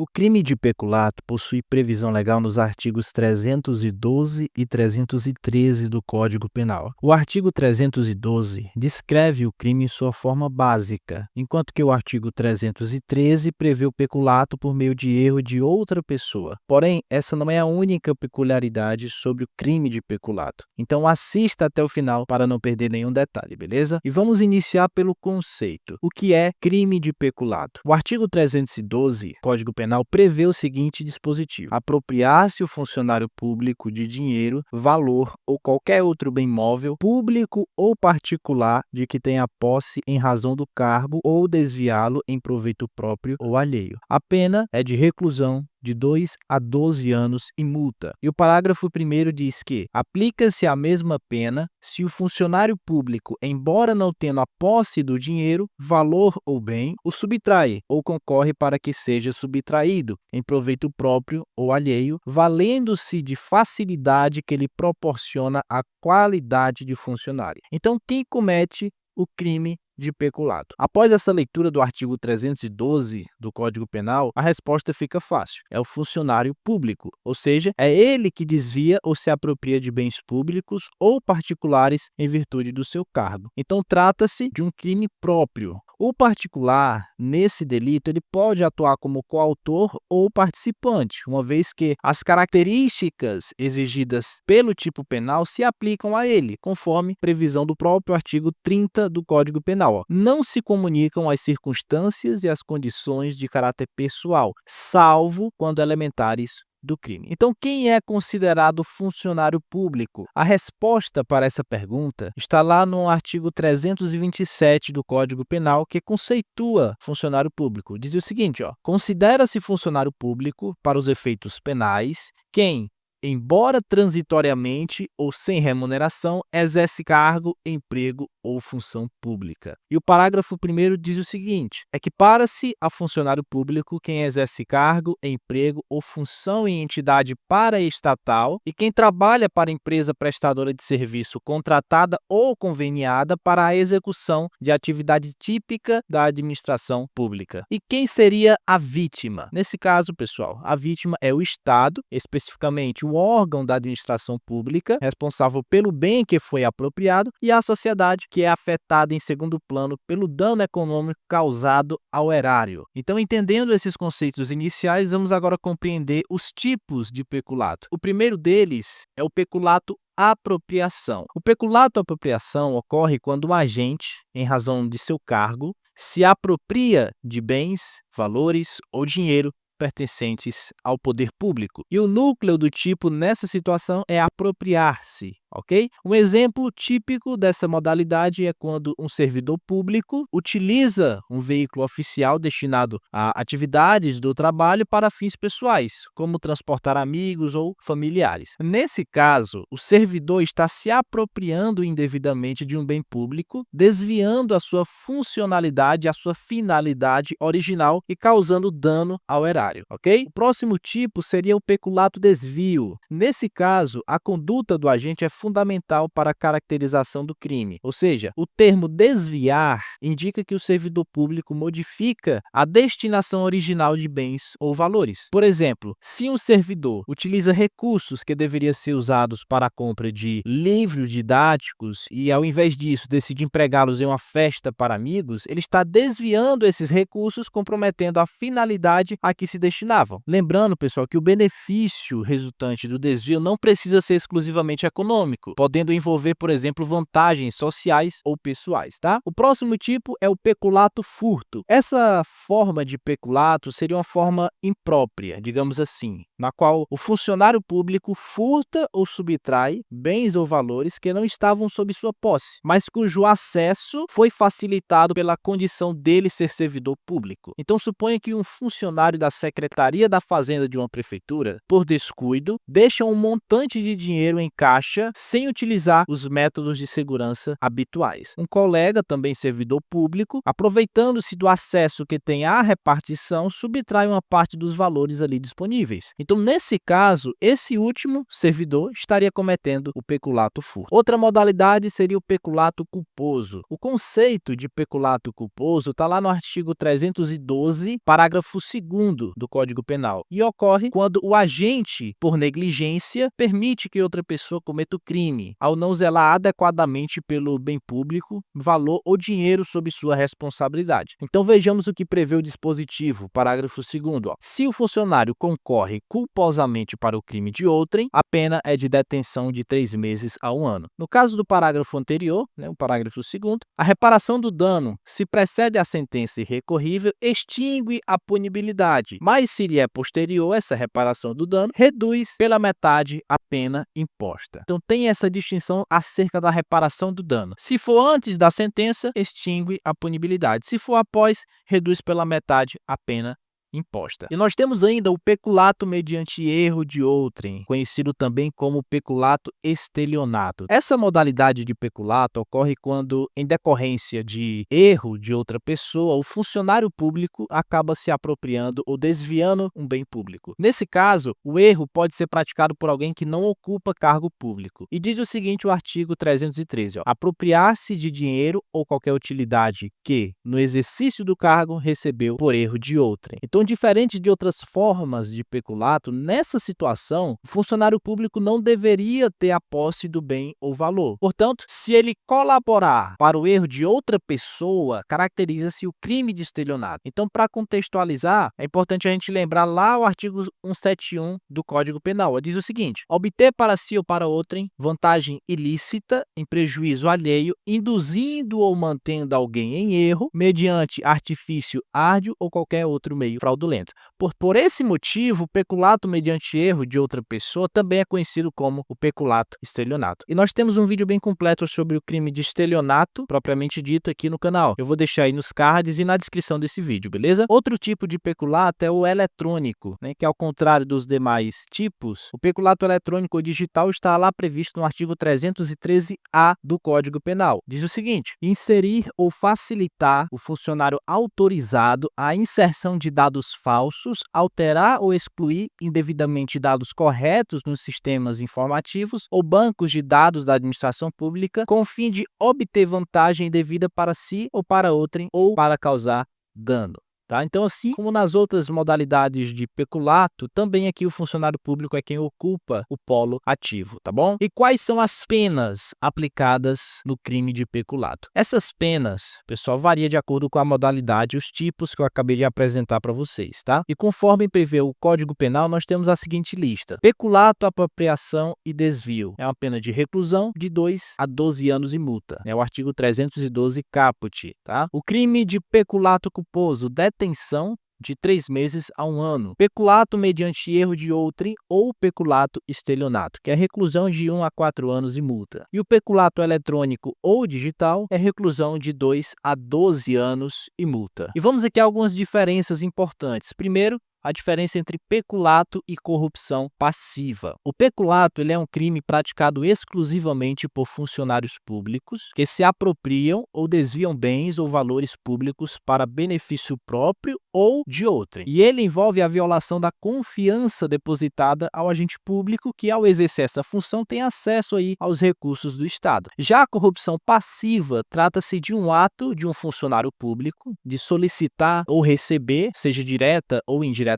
O crime de peculato possui previsão legal nos artigos 312 e 313 do Código Penal. O artigo 312 descreve o crime em sua forma básica, enquanto que o artigo 313 prevê o peculato por meio de erro de outra pessoa. Porém, essa não é a única peculiaridade sobre o crime de peculato. Então, assista até o final para não perder nenhum detalhe, beleza? E vamos iniciar pelo conceito. O que é crime de peculato? O artigo 312, Código Penal, prevê o seguinte dispositivo: apropriar-se o funcionário público de dinheiro, valor ou qualquer outro bem móvel, público ou particular, de que tenha posse em razão do cargo ou desviá-lo em proveito próprio ou alheio. A pena é de reclusão de 2 a 12 anos e multa. E o parágrafo 1º diz que aplica-se a mesma pena se o funcionário público, embora não tendo a posse do dinheiro, valor ou bem, o subtrai ou concorre para que seja subtraído em proveito próprio ou alheio, valendo-se de facilidade que lhe proporciona a qualidade de funcionário. Então, quem comete o crime de peculato? Após essa leitura do artigo 312 do Código Penal, a resposta fica fácil. É o funcionário público, ou seja, é ele que desvia ou se apropria de bens públicos ou particulares em virtude do seu cargo. Então, trata-se de um crime próprio. O particular, nesse delito, ele pode atuar como coautor ou participante, uma vez que as características exigidas pelo tipo penal se aplicam a ele, conforme previsão do próprio artigo 30 do Código Penal. Não se comunicam as circunstâncias e as condições de caráter pessoal, salvo quando elementares do crime. Então, quem é considerado funcionário público? A resposta para essa pergunta está lá no artigo 327 do Código Penal, que conceitua funcionário público. Diz o seguinte, considera-se funcionário público, para os efeitos penais, quem, embora transitoriamente ou sem remuneração, exerce cargo, emprego ou função pública. E o parágrafo 1º diz o seguinte: equipara-se a funcionário público quem exerce cargo, emprego ou função em entidade paraestatal e quem trabalha para empresa prestadora de serviço contratada ou conveniada para a execução de atividade típica da administração pública. E quem seria a vítima? Nesse caso, pessoal, a vítima é o Estado, especificamente o órgão da administração pública responsável pelo bem que foi apropriado, e a sociedade, que é afetada em segundo plano pelo dano econômico causado ao erário. Então, entendendo esses conceitos iniciais, vamos agora compreender os tipos de peculato. O primeiro deles é o peculato apropriação. O peculato apropriação ocorre quando um agente, em razão de seu cargo, se apropria de bens, valores ou dinheiro pertencentes ao poder público. E o núcleo do tipo nessa situação é apropriar-se, ok? Um exemplo típico dessa modalidade é quando um servidor público utiliza um veículo oficial destinado a atividades do trabalho para fins pessoais, como transportar amigos ou familiares. Nesse caso, o servidor está se apropriando indevidamente de um bem público, desviando a sua funcionalidade, a sua finalidade original e causando dano ao erário. Ok? O próximo tipo seria o peculato desvio. Nesse caso, a conduta do agente é fundamental para a caracterização do crime. Ou seja, o termo desviar indica que o servidor público modifica a destinação original de bens ou valores. Por exemplo, se um servidor utiliza recursos que deveriam ser usados para a compra de livros didáticos e, ao invés disso, decide empregá-los em uma festa para amigos, ele está desviando esses recursos, comprometendo a finalidade a que se destinavam. Lembrando, pessoal, que o benefício resultante do desvio não precisa ser exclusivamente econômico, podendo envolver, por exemplo, vantagens sociais ou pessoais, tá? O próximo tipo é o peculato furto. Essa forma de peculato seria uma forma imprópria, digamos assim, na qual o funcionário público furta ou subtrai bens ou valores que não estavam sob sua posse, mas cujo acesso foi facilitado pela condição dele ser servidor público. Então, suponha que um funcionário da Secretaria da Fazenda de uma prefeitura, por descuido, deixa um montante de dinheiro em caixa sem utilizar os métodos de segurança habituais. Um colega, também servidor público, aproveitando-se do acesso que tem à repartição, subtrai uma parte dos valores ali disponíveis. Então, nesse caso, esse último servidor estaria cometendo o peculato furto. Outra modalidade seria o peculato culposo. O conceito de peculato culposo está lá no artigo 312, parágrafo 2º do Código Penal, e ocorre quando o agente, por negligência, permite que outra pessoa cometa o crime, ao não zelar adequadamente pelo bem público, valor ou dinheiro sob sua responsabilidade. Então vejamos o que prevê o dispositivo, parágrafo 2º. Se o funcionário concorre culposamente para o crime de outrem, a pena é de detenção de 3 meses a 1 ano. No caso do parágrafo anterior, o parágrafo 2º, a reparação do dano, se precede a sentença irrecorrível, extingue a punibilidade, mas se lhe é posterior essa reparação do dano, reduz pela metade a pena imposta. Então tem essa distinção acerca da reparação do dano. Se for antes da sentença, extingue a punibilidade. Se for após, reduz pela metade a pena imposta. E nós temos ainda o peculato mediante erro de outrem, conhecido também como peculato estelionato. Essa modalidade de peculato ocorre quando, em decorrência de erro de outra pessoa, o funcionário público acaba se apropriando ou desviando um bem público. Nesse caso, o erro pode ser praticado por alguém que não ocupa cargo público. E diz o seguinte o artigo 313, apropriar-se de dinheiro ou qualquer utilidade que, no exercício do cargo, recebeu por erro de outrem. Então, diferente de outras formas de peculato, nessa situação, o funcionário público não deveria ter a posse do bem ou valor. Portanto, se ele colaborar para o erro de outra pessoa, caracteriza-se o crime de estelionato. Então, para contextualizar, é importante a gente lembrar lá o artigo 171 do Código Penal. Diz o seguinte: obter para si ou para outrem vantagem ilícita em prejuízo alheio, induzindo ou mantendo alguém em erro, mediante artifício árduo ou qualquer outro meio fraudulento. Por esse motivo, o peculato mediante erro de outra pessoa também é conhecido como o peculato estelionato. E nós temos um vídeo bem completo sobre o crime de estelionato, propriamente dito, aqui no canal. Eu vou deixar aí nos cards e na descrição desse vídeo, beleza? Outro tipo de peculato é o eletrônico, que ao contrário dos demais tipos, o peculato eletrônico ou digital está lá previsto no artigo 313-A do Código Penal. Diz o seguinte: inserir ou facilitar o funcionário autorizado a inserção de dados falsos, alterar ou excluir indevidamente dados corretos nos sistemas informativos ou bancos de dados da administração pública, com o fim de obter vantagem indevida para si ou para outrem ou para causar dano. Tá? Então, assim como nas outras modalidades de peculato, também aqui o funcionário público é quem ocupa o polo ativo, tá bom? E quais são as penas aplicadas no crime de peculato? Essas penas, pessoal, varia de acordo com a modalidade e os tipos que eu acabei de apresentar para vocês, tá? E conforme prevê o Código Penal, nós temos a seguinte lista: peculato, apropriação e desvio. É uma pena de reclusão de 2 a 12 anos e multa. É o artigo 312 caput, tá? O crime de peculato culposo, detenção de 3 meses a 1 ano. Peculato mediante erro de outrem ou peculato estelionato, que é reclusão de 1 a 4 anos e multa. E o peculato eletrônico ou digital é reclusão de 2 a 12 anos e multa. E vamos aqui a algumas diferenças importantes. Primeiro, a diferença entre peculato e corrupção passiva. O peculato ele é um crime praticado exclusivamente por funcionários públicos que se apropriam ou desviam bens ou valores públicos para benefício próprio ou de outrem. E ele envolve a violação da confiança depositada ao agente público que, ao exercer essa função, tem acesso aí aos recursos do Estado. Já a corrupção passiva trata-se de um ato de um funcionário público de solicitar ou receber, seja direta ou indiretamente,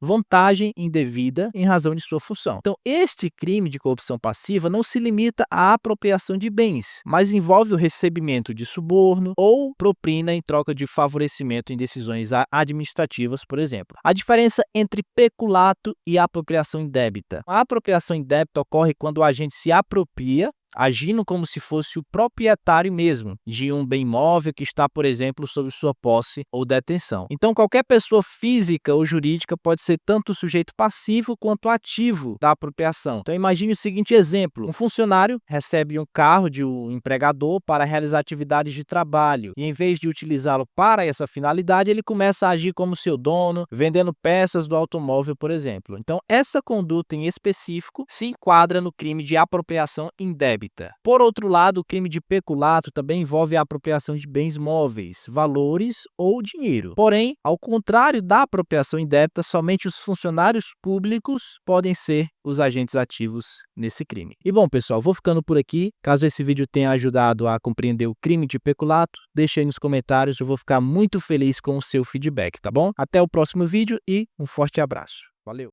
vantagem indevida em razão de sua função. Então, este crime de corrupção passiva não se limita à apropriação de bens, mas envolve o recebimento de suborno ou propina em troca de favorecimento em decisões administrativas, por exemplo. A diferença entre peculato e apropriação indébita. A apropriação indébita ocorre quando o agente se apropria agindo como se fosse o proprietário mesmo de um bem imóvel que está, por exemplo, sob sua posse ou detenção. Então, qualquer pessoa física ou jurídica pode ser tanto o sujeito passivo quanto ativo da apropriação. Então, imagine o seguinte exemplo: um funcionário recebe um carro de um empregador para realizar atividades de trabalho e, em vez de utilizá-lo para essa finalidade, ele começa a agir como seu dono, vendendo peças do automóvel, por exemplo. Então, essa conduta em específico se enquadra no crime de apropriação indébita. Por outro lado, o crime de peculato também envolve a apropriação de bens móveis, valores ou dinheiro. Porém, ao contrário da apropriação indébita, somente os funcionários públicos podem ser os agentes ativos nesse crime. E bom, pessoal, vou ficando por aqui. Caso esse vídeo tenha ajudado a compreender o crime de peculato, deixe aí nos comentários, eu vou ficar muito feliz com o seu feedback, tá bom? Até o próximo vídeo e um forte abraço. Valeu!